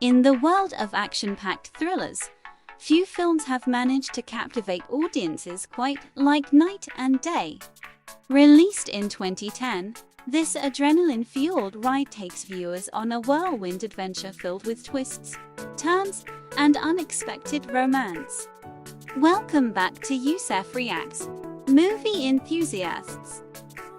In the world of action-packed thrillers, few films have managed to captivate audiences quite like Night and Day. Released in 2010, this adrenaline-fueled ride takes viewers on a whirlwind adventure filled with twists, turns, and unexpected romance. Welcome back to Yusef Reacts, Movie Enthusiasts.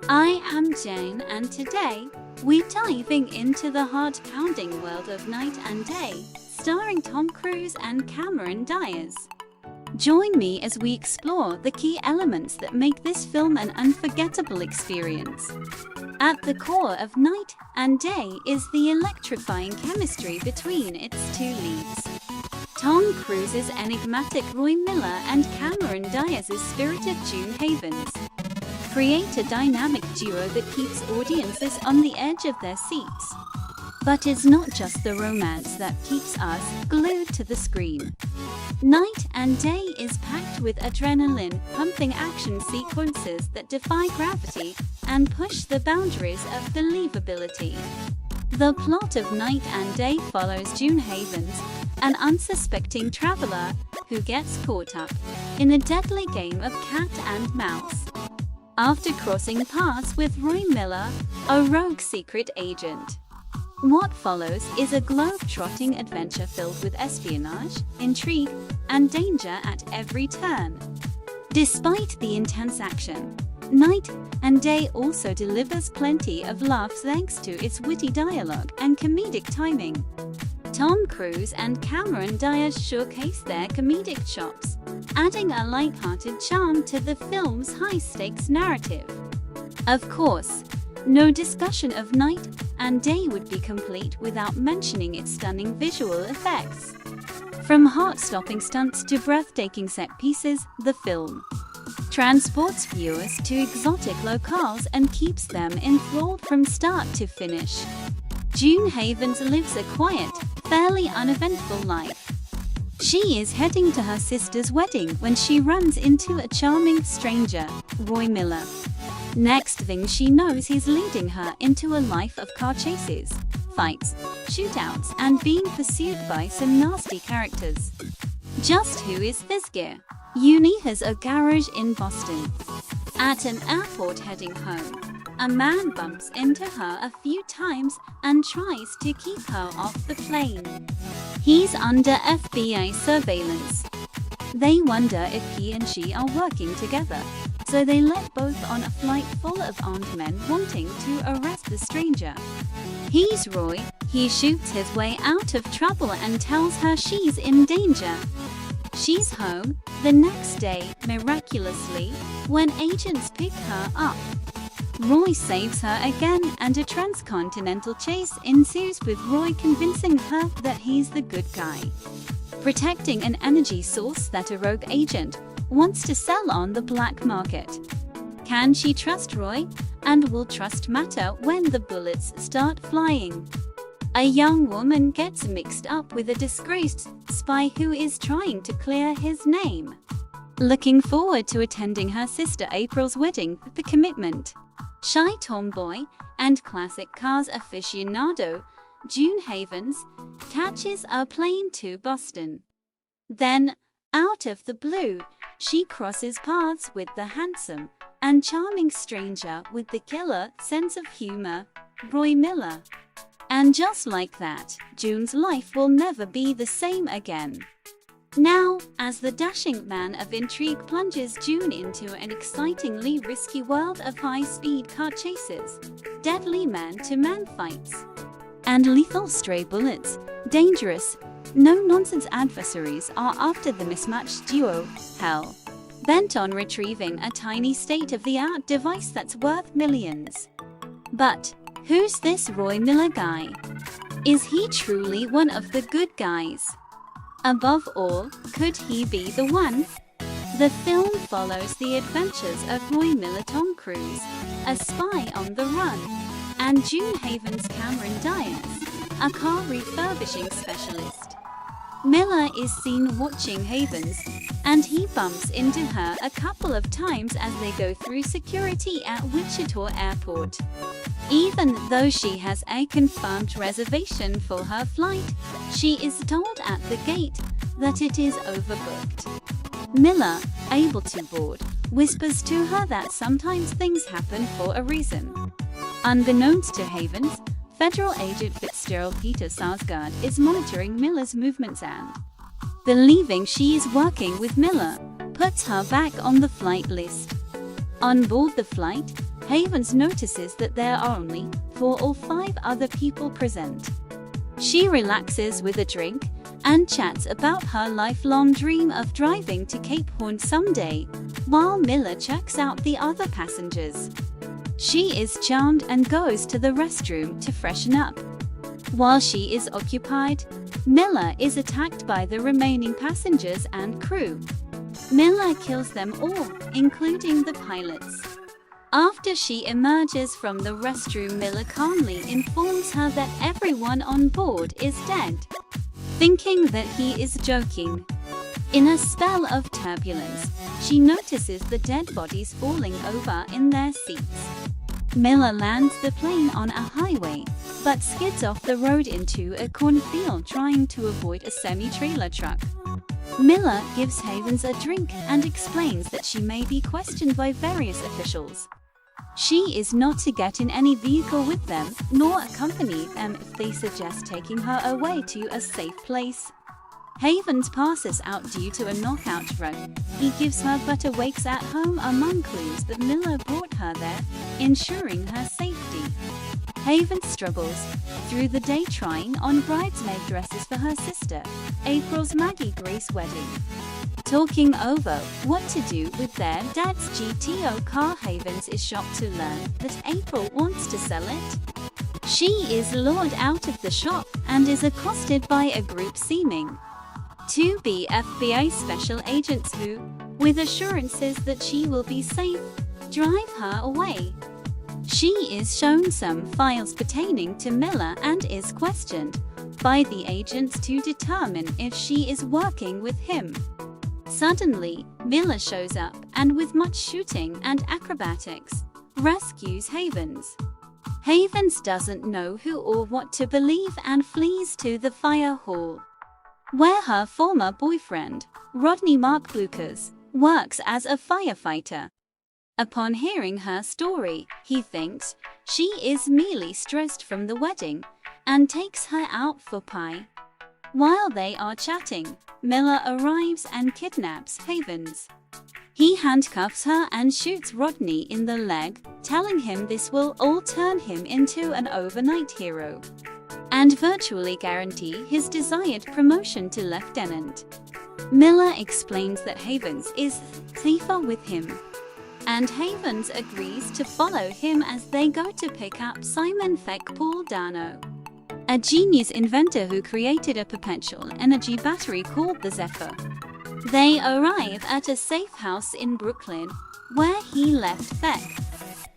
I am Jane, and today, we're diving into the heart-pounding world of Night and Day, starring Tom Cruise and Cameron Diaz. Join me as we explore the key elements that make this film an unforgettable experience. At the core of Night and Day is the electrifying chemistry between its two leads. Tom Cruise's enigmatic Roy Miller and Cameron Diaz's spirited June Havens create a dynamic duo that keeps audiences on the edge of their seats. But it's not just the romance that keeps us glued to the screen. Night and Day is packed with adrenaline-pumping action sequences that defy gravity and push the boundaries of believability. The plot of Night and Day follows June Havens, an unsuspecting traveler who gets caught up in a deadly game of cat and mouse after crossing paths with Roy Miller, a rogue secret agent. What follows is a globe-trotting adventure filled with espionage, intrigue, and danger at every turn. Despite the intense action, Night and Day also delivers plenty of laughs thanks to its witty dialogue and comedic timing. Tom Cruise and Cameron Diaz showcase their comedic chops, adding a light-hearted charm to the film's high-stakes narrative. Of course, no discussion of Night and Day would be complete without mentioning its stunning visual effects. From heart-stopping stunts to breathtaking set pieces, the film transports viewers to exotic locales and keeps them enthralled from start to finish. June Havens lives a quiet, fairly uneventful life. She is heading to her sister's wedding when she runs into a charming stranger, Roy Miller. Next thing she knows, he's leading her into a life of car chases, fights, shootouts, and being pursued by some nasty characters. Just who is this gear? Uni has a garage in Boston. At an airport heading home, a man bumps into her a few times and tries to keep her off the plane. He's under FBI surveillance. They wonder if he and she are working together, so they let both on a flight full of armed men wanting to arrest the stranger. He's Roy. He shoots his way out of trouble and tells her she's in danger. She's home the next day, miraculously, when agents pick her up. Roy saves her again, and a transcontinental chase ensues with Roy convincing her that he's the good guy, protecting an energy source that a rogue agent wants to sell on the black market. Can she trust Roy? And will trust matter when the bullets start flying? A young woman gets mixed up with a disgraced spy who is trying to clear his name. Looking forward to attending her sister April's wedding, the commitment. Shy tomboy and classic cars aficionado, June Havens catches a plane to Boston. Then, out of the blue, she crosses paths with the handsome and charming stranger with the killer sense of humor, Roy Miller. And just like that, June's life will never be the same again. Now, as the dashing man of intrigue plunges June into an excitingly risky world of high-speed car chases, deadly man-to-man fights, and lethal stray bullets, dangerous, no-nonsense adversaries are after the mismatched duo, hell, bent on retrieving a tiny state-of-the-art device that's worth millions. But who's this Roy Miller guy? Is he truly one of the good guys? Above all, could he be the one? The film follows the adventures of Roy Miller Tom Cruise, a spy on the run, and June Havens Cameron Diaz, a car refurbishing specialist. Miller is seen watching Havens, and he bumps into her a couple of times as they go through security at Wichita Airport. Even though she has a confirmed reservation for her flight, she is told at the gate that it is overbooked. Miller, able to board, whispers to her that sometimes things happen for a reason. Unbeknownst to Havens, Federal Agent Fitzgerald Peter Sarsgaard is monitoring Miller's movements and, believing she is working with Miller, puts her back on the flight list. On board the flight, Havens notices that there are only 4 or 5 other people present. She relaxes with a drink and chats about her lifelong dream of driving to Cape Horn someday, while Miller checks out the other passengers. She is charmed and goes to the restroom to freshen up. While she is occupied, Miller is attacked by the remaining passengers and crew. Miller kills them all, including the pilots. After she emerges from the restroom, Miller calmly informs her that everyone on board is dead, thinking that he is joking. In a spell of turbulence, she notices the dead bodies falling over in their seats. Miller lands the plane on a highway, but skids off the road into a cornfield trying to avoid a semi-trailer truck. Miller gives Havens a drink and explains that she may be questioned by various officials. She is not to get in any vehicle with them, nor accompany them if they suggest taking her away to a safe place. Havens passes out due to a knockout drug he gives her, but awakes at home among clues that Miller brought her there, ensuring her safety. Havens struggles through the day trying on bridesmaid dresses for her sister, April's Maggie Grace wedding. Talking over what to do with their dad's GTO car, Havens is shocked to learn that April wants to sell it. She is lured out of the shop and is accosted by a group seeming to be FBI special agents who, with assurances that she will be safe, drive her away. She is shown some files pertaining to Miller and is questioned by the agents to determine if she is working with him. Suddenly, Miller shows up and, with much shooting and acrobatics, rescues Havens. Havens doesn't know who or what to believe and flees to the fire hall, where her former boyfriend, Rodney Marc Blucas, works as a firefighter. Upon hearing her story, he thinks she is merely stressed from the wedding and takes her out for pie. While they are chatting, Miller arrives and kidnaps Havens. He handcuffs her and shoots Rodney in the leg, telling him this will all turn him into an overnight hero and virtually guarantee his desired promotion to lieutenant. Miller explains that Havens is safer with him, and Havens agrees to follow him as they go to pick up Simon Paul Dano, a genius inventor who created a perpetual energy battery called the Zephyr. They arrive at a safe house in Brooklyn, where he left Feck.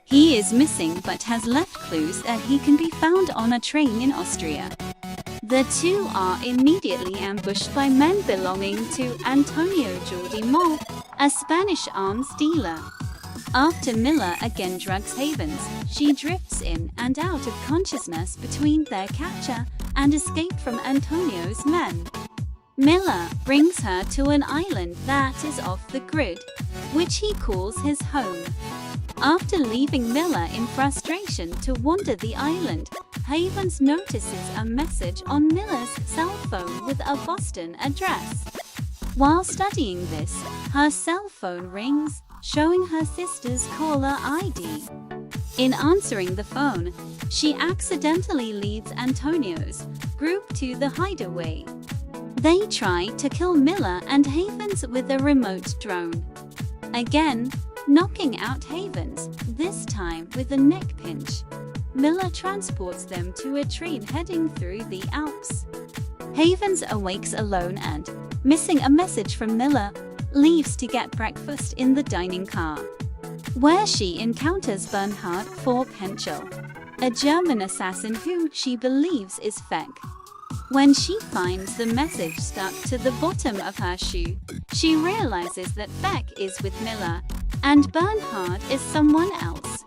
He is missing but has left clues that he can be found on a train in Austria. The two are immediately ambushed by men belonging to Antonio Jordi Mol, a Spanish arms dealer. After Miller again drugs Havens, she drifts in and out of consciousness between their capture and escape from Antonio's men. Miller brings her to an island that is off the grid, which he calls his home. After leaving Miller in frustration to wander the island, Havens notices a message on Miller's cell phone with a Boston address. While studying this, her cell phone rings, showing her sister's caller ID. In answering the phone, she accidentally leads Antonio's group to the hideaway. They try to kill Miller and Havens with a remote drone, again knocking out Havens, this time with a neck pinch. Miller transports them to a train heading through the Alps. Havens awakes alone and, missing a message from Miller, leaves to get breakfast in the dining car, where she encounters Bernhard Penchel, a German assassin who she believes is Feck. When she finds the message stuck to the bottom of her shoe, she realizes that Feck is with Miller and Bernhard is someone else.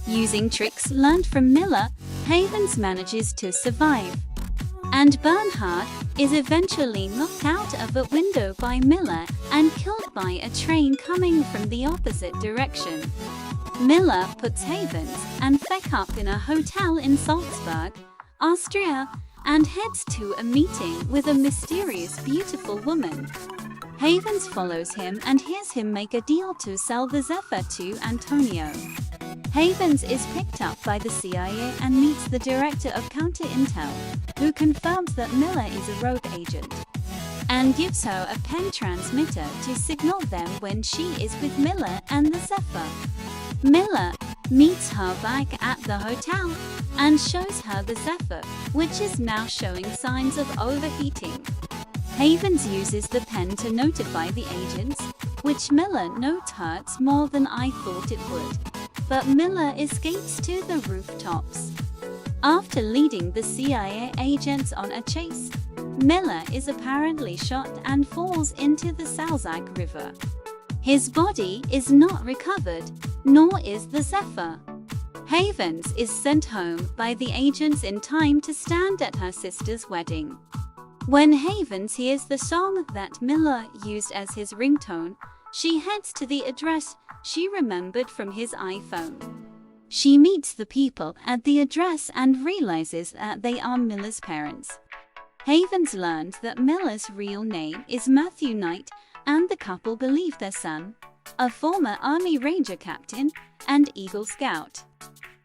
Using tricks learned from Miller, Havens manages to survive. And Bernhard is eventually knocked out of a window by Miller and killed by a train coming from the opposite direction. Miller puts Havens and Feck up in a hotel in Salzburg, Austria, and heads to a meeting with a mysterious, beautiful woman. Havens follows him and hears him make a deal to sell the Zephyr to Antonio. Havens is picked up by the CIA and meets the director of Counter-Intel, who confirms that Miller is a rogue agent, and gives her a pen transmitter to signal them when she is with Miller and the Zephyr. Miller meets her back at the hotel and shows her the Zephyr, which is now showing signs of overheating. Havens uses the pen to notify the agents, which Miller notes hurts more than I thought it would. But Miller escapes to the rooftops. After leading the CIA agents on a chase, Miller is apparently shot and falls into the Salzach River. His body is not recovered, nor is the Zephyr. Havens is sent home by the agents in time to stand at her sister's wedding. When Havens hears the song that Miller used as his ringtone, she heads to the address she remembered from his iPhone. She meets the people at the address and realizes that they are Miller's parents. Havens learns that Miller's real name is Matthew Knight, and the couple believe their son, a former Army Ranger captain and Eagle Scout,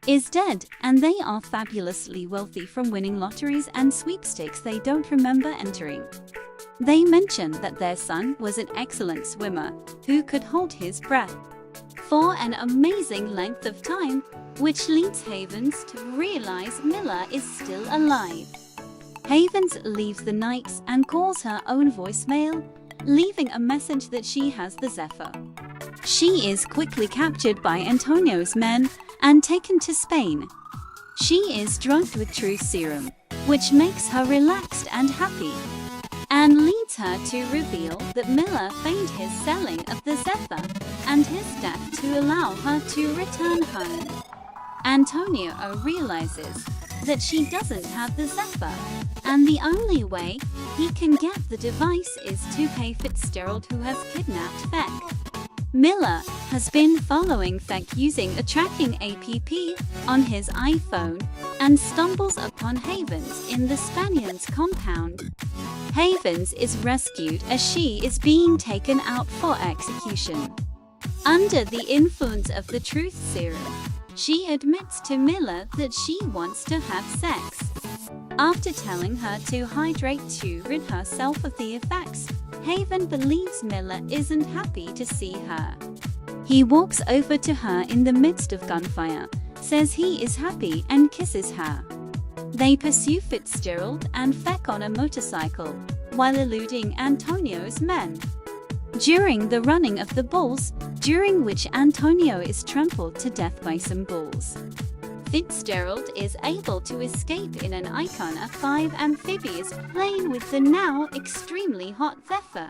is dead, and they are fabulously wealthy from winning lotteries and sweepstakes they don't remember entering. They mention that their son was an excellent swimmer who could hold his breath for an amazing length of time, which leads Havens to realize Miller is still alive. Havens leaves the Knights and calls her own voicemail, leaving a message that she has the Zephyr. She is quickly captured by Antonio's men and taken to Spain. She is drugged with truth serum, which makes her relaxed and happy, and leads her to reveal that Miller feigned his selling of the Zephyr and his death to allow her to return home. Antonio realizes that she doesn't have the Zephyr, and the only way he can get the device is to pay Fitzgerald, who has kidnapped Feck. Miller has been following Feck using a tracking app on his iPhone and stumbles upon Havens in the Spaniard's compound. Havens is rescued as she is being taken out for execution. Under the influence of the truth serum, she admits to Miller that she wants to have sex. After telling her to hydrate to rid herself of the effects, Haven believes Miller isn't happy to see her. He walks over to her in the midst of gunfire, says he is happy, and kisses her. They pursue Fitzgerald and Feck on a motorcycle, while eluding Antonio's men. During the running of the bulls, during which Antonio is trampled to death by some bulls, Fitzgerald is able to escape in an Icon 5 amphibious plane with the now extremely hot Zephyr,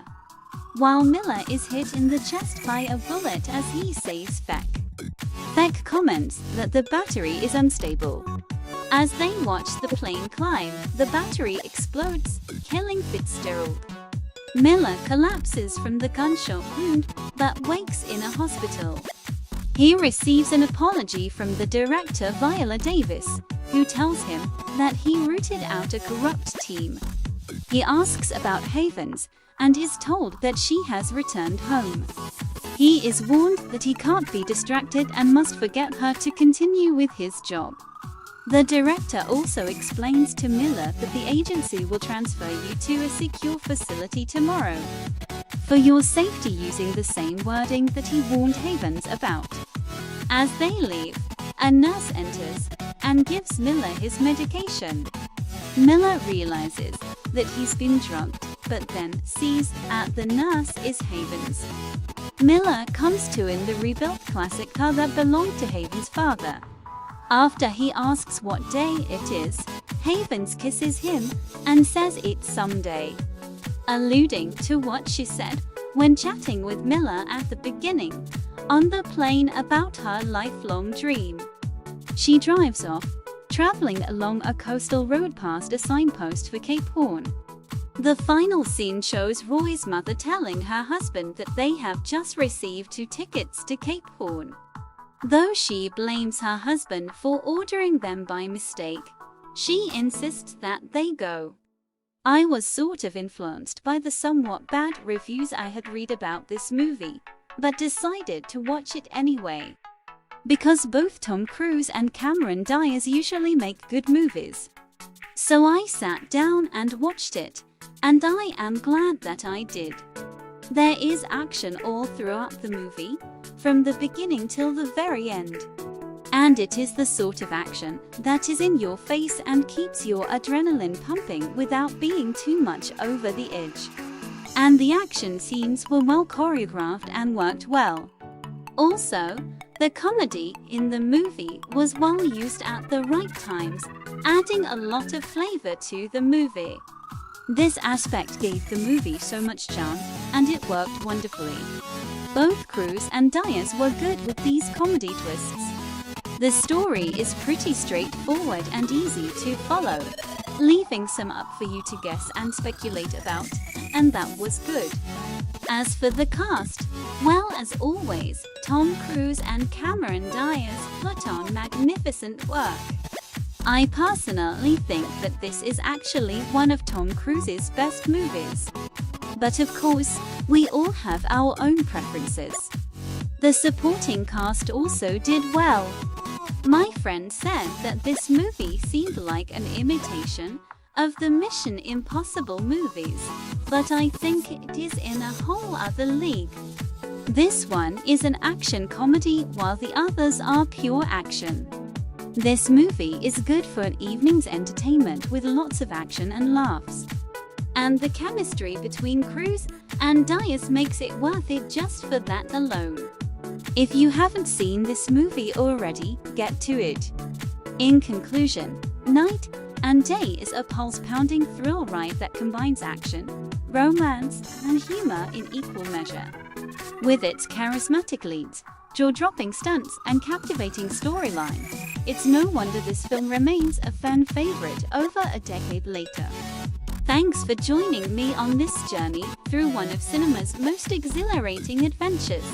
while Miller is hit in the chest by a bullet as he saves Feck. Feck comments that the battery is unstable. As they watch the plane climb, the battery explodes, killing Fitzgerald. Miller collapses from the gunshot wound, but wakes in a hospital. He receives an apology from the director Viola Davis, who tells him that he rooted out a corrupt team. He asks about Havens and is told that she has returned home. He is warned that he can't be distracted and must forget her to continue with his job. The director also explains to Miller that the agency will transfer you to a secure facility tomorrow for your safety, using the same wording that he warned Havens about. As they leave, a nurse enters and gives Miller his medication. Miller realizes that he's been drugged, but then sees that the nurse is Havens. Miller comes to in the rebuilt classic car that belonged to Havens' father. After he asks what day it is, Havens kisses him and says it's someday, alluding to what she said when chatting with Miller at the beginning on the plane about her lifelong dream. She drives off, traveling along a coastal road past a signpost for Cape Horn. The final scene shows Roy's mother telling her husband that they have just received 2 tickets to Cape Horn. Though she blames her husband for ordering them by mistake, she insists that they go. I was sort of influenced by the somewhat bad reviews I had read about this movie, but decided to watch it anyway. Because both Tom Cruise and Cameron Diaz usually make good movies. So I sat down and watched it, and I am glad that I did. There is action all throughout the movie, from the beginning till the very end. And it is the sort of action that is in your face and keeps your adrenaline pumping without being too much over the edge. And the action scenes were well choreographed and worked well. Also, the comedy in the movie was well used at the right times, adding a lot of flavor to the movie. This aspect gave the movie so much charm, and it worked wonderfully. Both Cruise and Diaz were good with these comedy twists. The story is pretty straightforward and easy to follow, leaving some up for you to guess and speculate about, and that was good. As for the cast, well, as always, Tom Cruise and Cameron Diaz put on magnificent work. I personally think that this is actually one of Tom Cruise's best movies. But of course, we all have our own preferences. The supporting cast also did well. My friend said that this movie seemed like an imitation of the Mission Impossible movies, but I think it is in a whole other league. This one is an action comedy while the others are pure action. This movie is good for an evening's entertainment with lots of action and laughs. And the chemistry between Cruise and Diaz makes it worth it just for that alone. If you haven't seen this movie already, get to it. In conclusion, Night and Day is a pulse-pounding thrill ride that combines action, romance, and humor in equal measure. With its charismatic leads, jaw-dropping stunts, and captivating storyline, it's no wonder this film remains a fan favorite over a decade later. Thanks for joining me on this journey through one of cinema's most exhilarating adventures.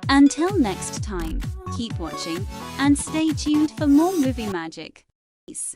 Until next time, keep watching and stay tuned for more movie magic. Peace.